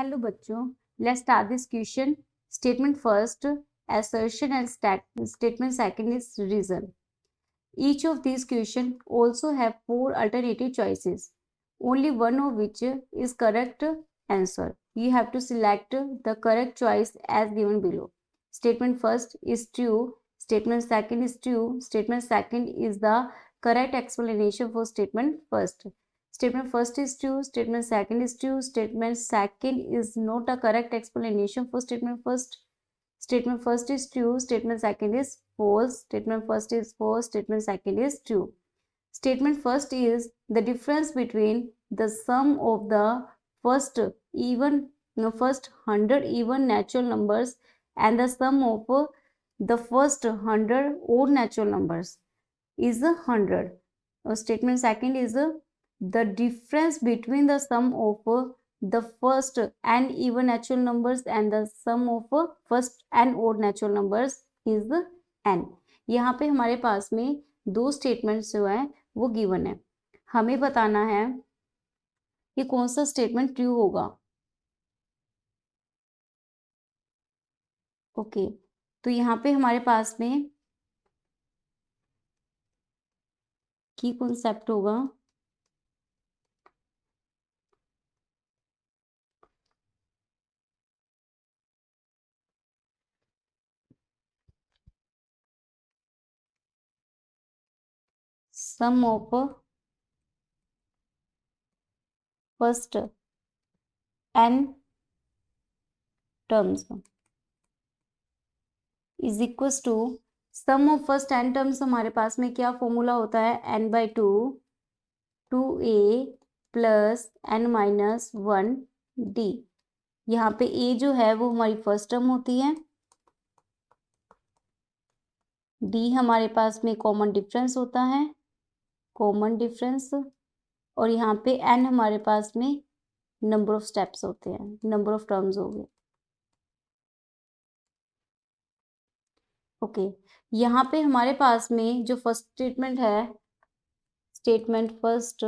Hello बच्चों, let's start this question. Statement first, assertion, and statement second is reason. Each of these questions also have 4 alternative choices, only one of which is correct answer. You have to select the correct choice as given below. Statement first is true, statement second is true, statement second is the correct explanation for statement first. Statement first is true, statement second is true, statement second is not a correct explanation for statement first. Statement first is true, statement second is false, statement first is false, statement second is true. Statement first is the difference between the sum of the first 100 even natural numbers and the sum of the first 100 odd natural numbers is 100. Statement second is the difference between the sum of the first n even natural numbers and the sum of first n odd natural numbers is n. यहाँ पे हमारे पास में दो statements जो है वो given है. हमें बताना है कि कौन सा स्टेटमेंट ट्रू होगा. ओके, तो यहाँ पे हमारे पास में की कॉन्सेप्ट होगा sum of first n terms is equals to sum of first n terms. हमारे पास में क्या फॉर्मूला होता है, n/2 2a प्लस n-1d. यहाँ पे a जो है वो हमारी फर्स्ट टर्म होती है, d हमारे पास में कॉमन डिफरेंस होता है, कॉमन डिफरेंस, और यहाँ पे n हमारे पास में नंबर ऑफ स्टेप्स होते हैं, नंबर ऑफ टर्म्स हो गए. ओके, यहाँ पे हमारे पास में जो फर्स्ट स्टेटमेंट है, स्टेटमेंट फर्स्ट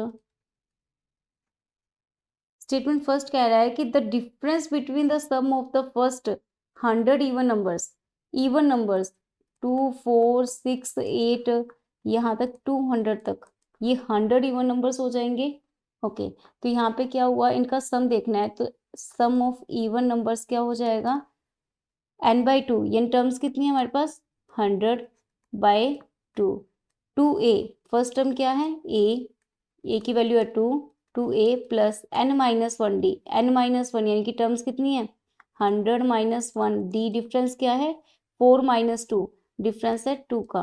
कह रहा है कि the difference between the sum of the first 100 even numbers 2 4 6 8 यहाँ तक 200 तक, ये 100 इवन नंबर्स हो जाएंगे. ओके, तो यहाँ पे क्या हुआ, इनका सम देखना है, तो सम ऑफ इवन नंबर्स क्या हो जाएगा, n/2. यानी टर्म्स कितनी है हमारे पास, 100/2. 2a फर्स्ट टर्म क्या है, a की वैल्यू है 2a प्लस n-1d. n-1 यानी कि टर्म्स कितनी है, 100 - 1d. डिफरेंस क्या है, 4 - 2, डिफरेंस है 2 का.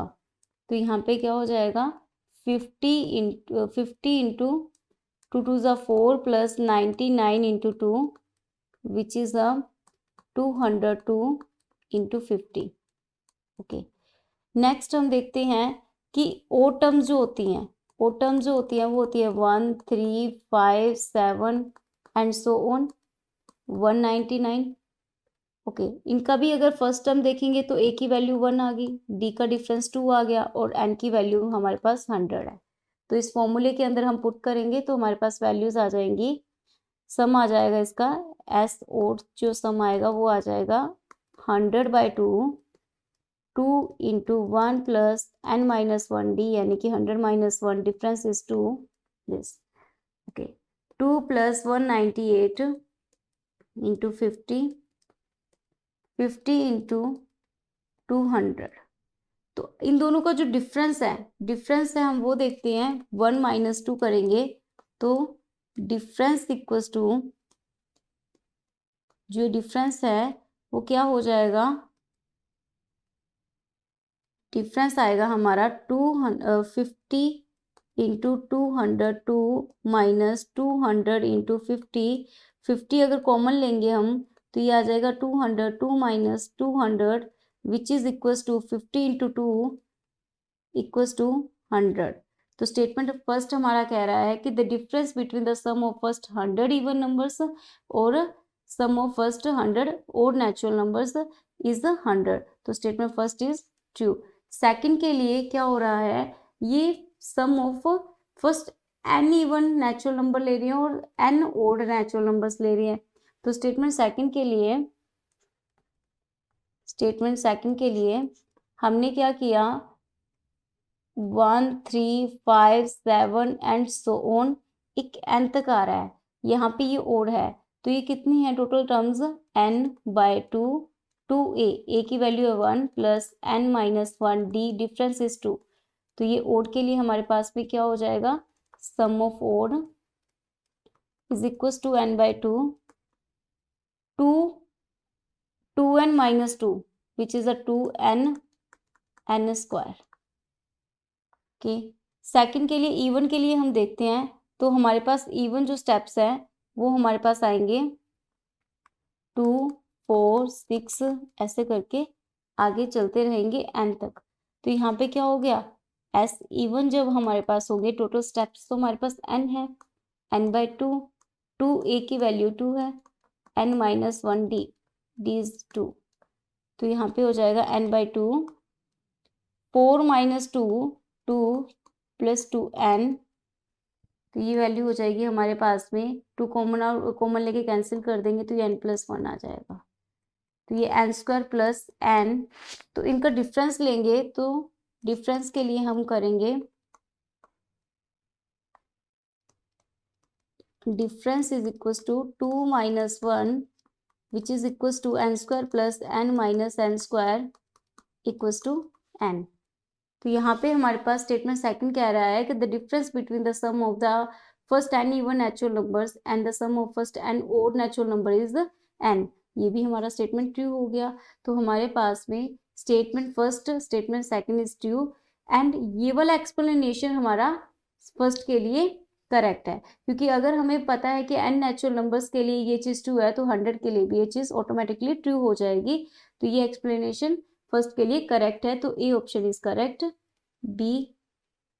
तो यहाँ पे क्या हो जाएगा, 50 इंटू 2 2 ज़ा 4 plus 99 into 2 which is 202 into 50. Okay, next हम देखते हैं कि ओ टर्म्स जो होती हैं, वो होती है 1 3 5 7 एंड सो ऑन 199. ओके, इनका भी अगर फर्स्ट टर्म देखेंगे तो ए की वैल्यू 1 आ गई, डी का डिफरेंस 2 आ गया, और एन की वैल्यू हमारे पास 100 है. तो इस फॉर्मूले के अंदर हम पुट करेंगे तो हमारे पास वैल्यूज आ जाएंगी. सम आ जाएगा इसका, एस और जो सम आएगा वो आ जाएगा 100/2 2 इंटू 1 प्लस n-1d, यानी कि 100 - 1, difference is 2 this. Okay, 2 plus 198 into 50 into 200. तो इन दोनों का जो डिफरेंस है हम वो देखते हैं. 1 - 2 करेंगे तो डिफरेंस इक्वल्स टू, जो डिफरेंस है वो क्या हो जाएगा, डिफरेंस आएगा हमारा 50 इंटू 202 माइनस 200 इंटू 50 अगर कॉमन लेंगे हम तो ये आ जाएगा 202 minus 200 which is equals to 50 into 2 equals to 100. तो स्टेटमेंट फर्स्ट हमारा कह रहा है कि the difference between the sum of first 100 even numbers और sum of first 100 odd natural numbers is 100. तो statement first is true. Second के लिए क्या हो रहा है, ये sum of first n even natural number ले रही है और n ओड नेचुरल नंबर्स ले रही है. तो स्टेटमेंट सेकंड के लिए हमने क्या किया, 1 3 5 7 एंड सो ऑन, एक n तक आ रहा है, यहाँ पे ये ओड है, तो ये कितनी है टोटल टर्म्स, n/2, 2a की वैल्यू है 1 प्लस n-1d, डिफरेंस इज 2, तो ये ओड के लिए हमारे पास भी क्या हो जाएगा, sum of odd is equal to n/2, 2n-2 which is a 2n square. Okay, second के लिए इवन के लिए हम देखते हैं, तो हमारे पास इवन जो स्टेप्स हैं वो हमारे पास आएंगे 2 4 6 ऐसे करके आगे चलते रहेंगे n तक। तो यहाँ पे क्या हो गया, s इवन जब हमारे पास होंगे टोटल स्टेप्स तो हमारे पास n है, n/2, 2a की वैल्यू 2 है, n-1d, d is 2, तो यहाँ पे हो जाएगा n/2, 4 - 2 2 प्लस 2n, तो ये वैल्यू हो जाएगी हमारे पास में, 2 कॉमन लेके कैंसिल कर देंगे तो ये n+1 आ जाएगा, तो ये n² प्लस n, तो इनका डिफरेंस लेंगे, तो डिफरेंस के लिए हम करेंगे, difference is equal to 2 - 1 which is equal to n² plus n-n² equal to n। तो यहाँ पे हमारे पास स्टेटमेंट सेकंड कह रहा है कि the difference between the sum of the first n even natural numbers and the sum of first n odd natural number is n, ये भी हमारा स्टेटमेंट ट्रू हो गया। तो हमारे पास में statement first statement second is true, and ये वाला एक्सप्लेनेशन हमारा फर्स्ट के लिए करेक्ट है, क्योंकि अगर हमें पता है कि n नेचुरल नंबर्स के लिए ये चीज़ ट्रू है तो 100 के लिए भी ये चीज़ ऑटोमेटिकली ट्रू हो जाएगी। तो ये एक्सप्लेनेशन फर्स्ट के लिए करेक्ट है, तो A option is correct, B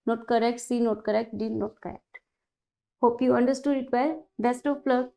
not correct, C not correct, D not correct. Hope you understood it well, best of luck.